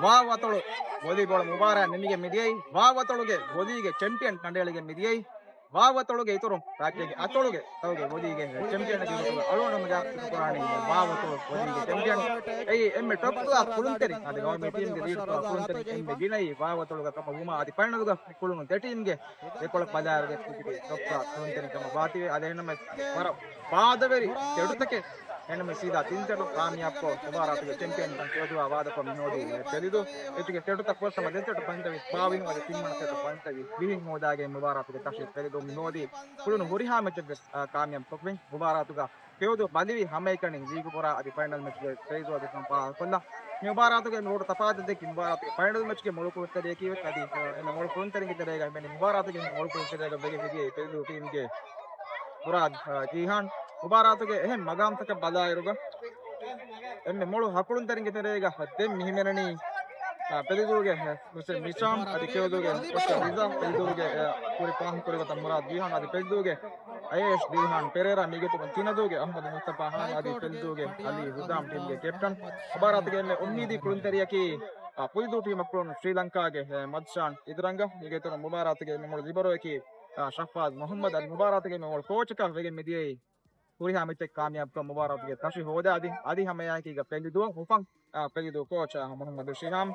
ವಾವತೊಳು volleyball ಮುಬಾರ ನಿಮಗೆ ಮಿದಿಯೈ ವಾವತೊಳುಗೆ ವಾಲಿಗೆ champion ಕಂಡಳಿಗೆ ಮಿದಿಯೈ ವಾವತೊಳುಗೆ ಇತರು ರಾಜ್ಯಕ್ಕೆ ಅತೊಳುಗೆ ತೌಗೆ ವಾಲಿಗೆ champion ಅಳೋಣ ಮಜಾ ಪುರಾಣಿ ವಾವತೊಳು ವಾಲಿಗೆ ಚಾಂಪಿಯನ್ ಐ ಎಮ್ಮೆ ಟಾಪ್ ಆ ಕುಳುಂತೆರಿ ಅದು ಗವರ್ನಮೆಂಟ್ ಟೀಮ್ ಗೆ ಲೀಡ್ ಕುಳುಂತೆರಿ ಎಮ್ಮೆ ಗಿನೈ ವಾವತೊಳುಗೆ ತಮ್ಮ ಉಮಾ ಅದಿ ಪೈಣದುಗ ಕುಳುನು ಟೀಮ್ ಗೆ ಏಕೊಳ ಪದಾರಗೆ ಟಾಪ್ ಕುಳುಂತೆರಿ ತಮ್ಮ ಬಾತಿವೆ ಅದೇ ನಮ್ಮ ವರ ಪಾದವೆರಿ ತೆಡುತಕ್ಕೆ ಹೆಣ್ಣು ಸೀದಾ ತಿಂತಡು ಕಾಮಿಯಾಪ್ಕೋ ಮುಬಾರಾತ್ಗೆ ಚಾಂಪಿಯನ್ ಅಂತ ಕೇಳುವ ವಾದಕ ನೋಡಿ ತಿಳಿದು ಎತ್ತಿಗೆ ತೆಡುತ ಕೋರ್ಸ ಮಧ್ಯೆ ತೆಡು ಪಂಚವಿ ಬಾವಿನ ಮಧ್ಯೆ ತಿಮ್ಮಣ ತೆಡು ಪಂಚವಿ ಬಿಹಿಂಗ್ ಹೋದಾಗೆ ಮುಬಾರಾತ್ಗೆ ತಕ್ಷಿ ತೆಗೆದು ನೋಡಿ ಕುಳುನು ಹುರಿಹಾ ಮೆಚ್ಚ ಕಾಮಿಯಂ ಪಕ್ವಿಂ ಮುಬಾರಾತ್ಗ ಕೇಳುದು ಬಲಿವಿ ಹಮೈಕಣಿ ಜೀಗುಪುರ ಅದಿ ಫೈನಲ್ ಮೆಚ್ ತೆಗೆದು ಅದಕ್ಕೆ ನಮ್ಮ ಕೊಲ್ಲ ಮುಬಾರಾತ್ಗೆ ನೋಡು ತಪಾದಕ್ಕೆ ಮುಬಾರಾತ್ಗೆ ಫೈನಲ್ ಮೆಚ್ ಗೆ ಮೊಳಕುತ್ತದೆ ಕೀವತ್ ಅದಿ ಮೊಳಕುಂತರಿಗೆ ಈಗ ಮುಬಾರಾತ್ಗೆ ಮೊಳಕುಂತರಿಗೆ ಬೆಗೆ ಬೆಗೆ ತೆಗೆದು ಟೀಮ್ಗೆ ಮುರಾದ್ ಜಿಹಾನ್ ಮುಬಾರಾತ್ಗೆ ಎಹೆಂ ಮಗಾಮ್ ತಕ ಬದಾ ಇರುಗ ಎಮ್ಮೆ ಮೊಳು ಹಕುಳುಂತರಿಗೆ ತೆರೆಗ ಹತ್ತೆ ಮಿಹಿಮೆರಣಿ ಪೆದಿದುಗೆ ಮಿಸಾಮ್ ಅದಿ ಕೇಳುದುಗೆ ನಿಜಾಮ್ ಪೆದಿದುಗೆ ಪೂರಿ ಪಾಹಂ ಕೊರಿಗತ ಮುರಾದ್ ಜಿಹಾನ್ ಅದಿ ಪೆದಿದುಗೆ ಐಎಸ್ ಜಿಹಾನ್ ಪೆರೇರಾ ನಿಗೆತು ತಿನದುಗೆ ಅಹಮದ್ ಮುಸ್ತಫಾ ಹಾನ್ ಅದಿ ಪೆದಿದುಗೆ ಅಲ್ಲಿ ಹುದಾಮ್ ಟೀಮ್ಗೆ ಕ್ಯಾಪ್ಟನ್ ಮುಬಾರಾತ್ಗೆ ಎಮ್ಮೆ ಉಮ್ಮೀದಿ ಕುಳುಂತರಿಯಕಿ ಪುಲಿದು ಟೀಮ್ ಮಕ್ಕಳು ಶ್ರೀಲಂಕಾಗೆ ಮದ್ಶಾನ್ ಇದ್ರಂಗ ನಿಗೆತು ಮುಬಾರಾತ್ಗೆ ಮೊಳು ಜಿಬರೋಕಿ ಶಫಾದ್ ಮೊಹಮ್ಮದ್ ಅಲ್ ಮುಬಾರಾತ್ಗೆ ಮೊಳು ಕೋಚ್ का वेगे मिदिए पूरी हमें तक कामयाब का मुबारक के तशी होदा आदि आदि हमें यहाँ की पहली दो हुफंग पहली दो कोच मोहम्मद शिहाम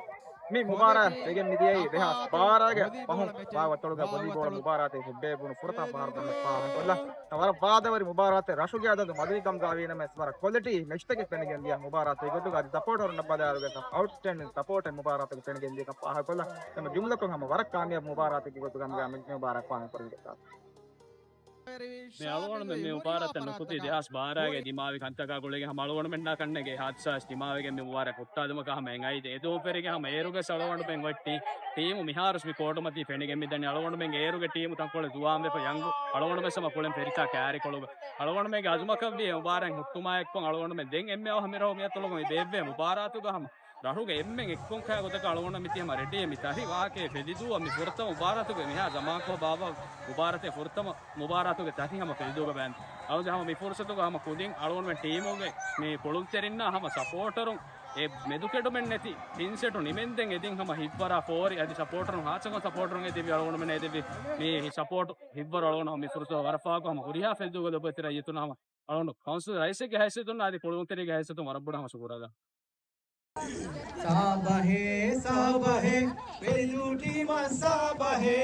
मी मुबारक वेगे मिदिए देहा बारा के पहुं बावा तोड़गा वॉलीबॉल मुबारक है बेबुन फुरता बाहर दम पावन बोला हमारा बादवरी मुबारक है राशु गया तो मदरी कम गावी ने में हमारा क्वालिटी मैच तक पेन के लिया मुबारक है तो गाड़ी सपोर्ट और नब्बे हजार का आउटस्टैंडिंग सपोर्ट है मुबारक के पेन के लिए का पाहा बोला हम जुमला को हम वर्क कामयाब मुबारक के तो हम मुबारक पाहा पर देता मैं अळवण में मुबारक नुकुति इतिहास बारागे दिमाग कंतका गुळेगे हम अळवण में ना कन्नेगे हादसा दिमागे में मुबारक उट्टादम का हम महंगाई दे दो पेरेगे हम एरुगे अळवण में वट्टी टीम मिहारस में कोटमती फेनिगे मिदने अळवण में एरुगे टीम तंकोळे दुआ में यंग अळवण में सम कोळे फेरिता क्यारी कोळग अळवण में अजमकव्य मुबारक हुट्टुमायक को अळवण में देंग एम्मे हमेरो में तोलगो देवे मुबारक तो हम राहुगे एम्मे एक्कों खा गोतक अळवण मिति हम रेडी मिताही वाके फेदिदु हम फुरतम मुबारक के मिहा जमा को बाबा मुबारक फुरतम मुबारक के ताही हम फेदिदु के बैन अवज हम मिफुरसत को हम कुदिंग अळवण में टीम होगे मे कोळुतेरिन्न हम सपोर्टर ए मेदुकेडो में नेति इनसेटो निमेंदें एदिंग हम हिब्बरा फोर यदि सपोर्टर हाचंग सपोर्टर ने देवी अळवण में देवी मे सपोर्ट हिब्बर अळवण हम मिफुरसो वरफा को हम हुरिया फेदिदु को दबतिरा यतुना हम अळवण काउंसिल राइसे के हैसे तो आदि कोळुतेरि के हैसे तो मरबुडा हम सुगुरागा साबहे पेलूटी मा साबहे